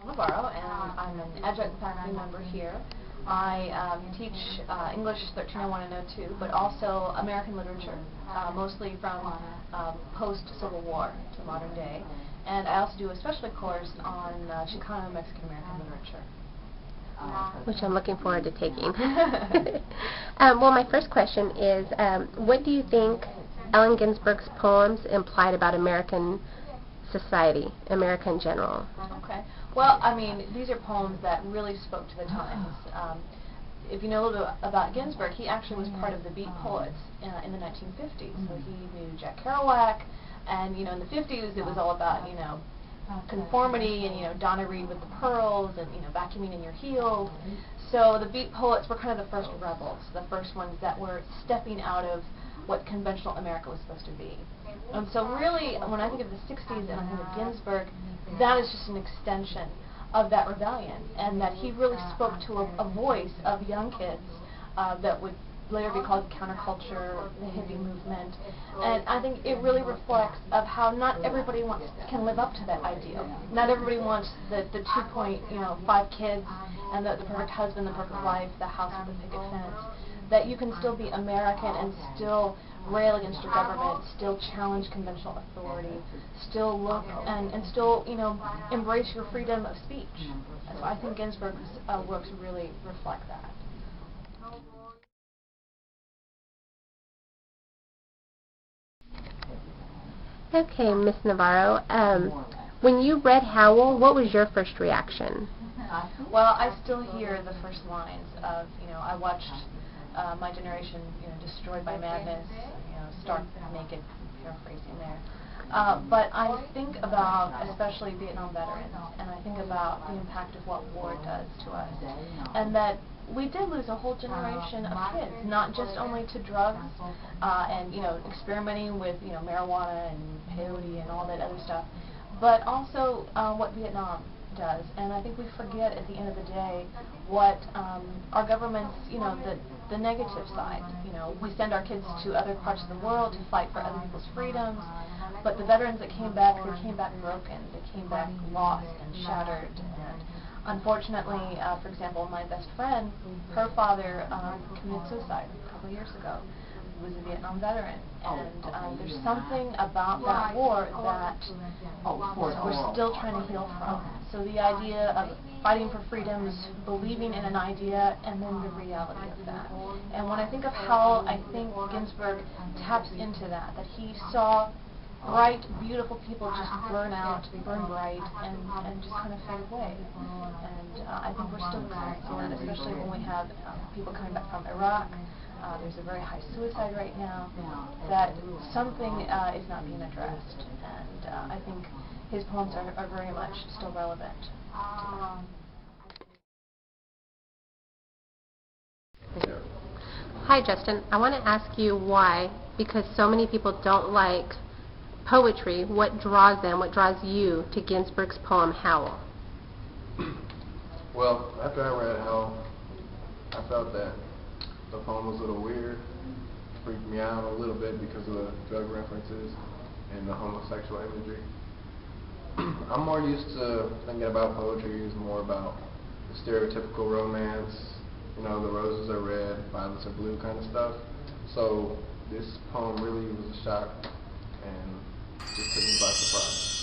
Navarro, and I'm an adjunct faculty member here. I teach English 1301 and 02, but also American literature, mostly from post-Civil War to modern day. And I also do a specialty course on Chicano Mexican-American literature. Which I'm looking forward to taking. Well, my first question is, what do you think Allen Ginsberg's poems implied about American society, America in general? Okay. Well, I mean, these are poems that really spoke to the times. If you know a little bit about Ginsberg, he actually was part of the Beat Poets in the 1950s. So he knew Jack Kerouac, and in the 50s it was all about conformity and Donna Reed with the pearls and vacuuming in your heels. So the Beat Poets were kind of the first rebels, the first ones that were stepping out of what conventional America was supposed to be. And so really, when I think of the 60s and I think of Ginsberg, that is just an extension of that rebellion, and that he really spoke to a voice of young kids that would later be called counterculture, the hippie movement. And I think it really reflects of how not everybody can live up to that ideal. Not everybody wants the 2.5 kids and the perfect husband, the perfect wife, the house with the picket fence. That you can still be American and still rail against your government, still challenge conventional authority, still look and still embrace your freedom of speech. And so I think Ginsberg's works really reflect that. Okay, Miss Navarro, when you read Howl, what was your first reaction? Well, I still hear the first lines of, I watched my generation, destroyed by madness, stark naked, paraphrasing there. But I think about especially Vietnam veterans, and I think about the impact of what war does to us, and that we did lose a whole generation of kids, not just only to drugs and experimenting with marijuana and peyote and all that other stuff, but also what Vietnam does. And I think we forget at the end of the day what our government's, the negative side. We send our kids to other parts of the world to fight for other people's freedoms, but the veterans that came back, they came back broken. They came back lost and shattered. And unfortunately, for example, my best friend, her father committed suicide a couple of years ago. He was a Vietnam veteran, and there's something about that war that we're still trying to heal from. So the idea of fighting for freedoms, believing in an idea, and then the reality of that. And when I think of Howl, I think Ginsberg taps into that he saw bright, beautiful people just burn out, burn bright, and just kind of fade away. And I think we're still experiencing that, especially when we have people coming back from Iraq. There's a very high suicide rate now, that something is not being addressed. And I think his poems are very much still relevant. Hi, Justin. I want to ask you why, because so many people don't like poetry, what draws them, what draws you to Ginsberg's poem Howl? Well, after I read Howl, I felt that the poem was a little weird, freaked me out a little bit because of the drug references and the homosexual imagery. I'm more used to thinking about poetry is more about the stereotypical romance, the roses are red, violets are blue kind of stuff. So this poem really was a shock and just took me by surprise.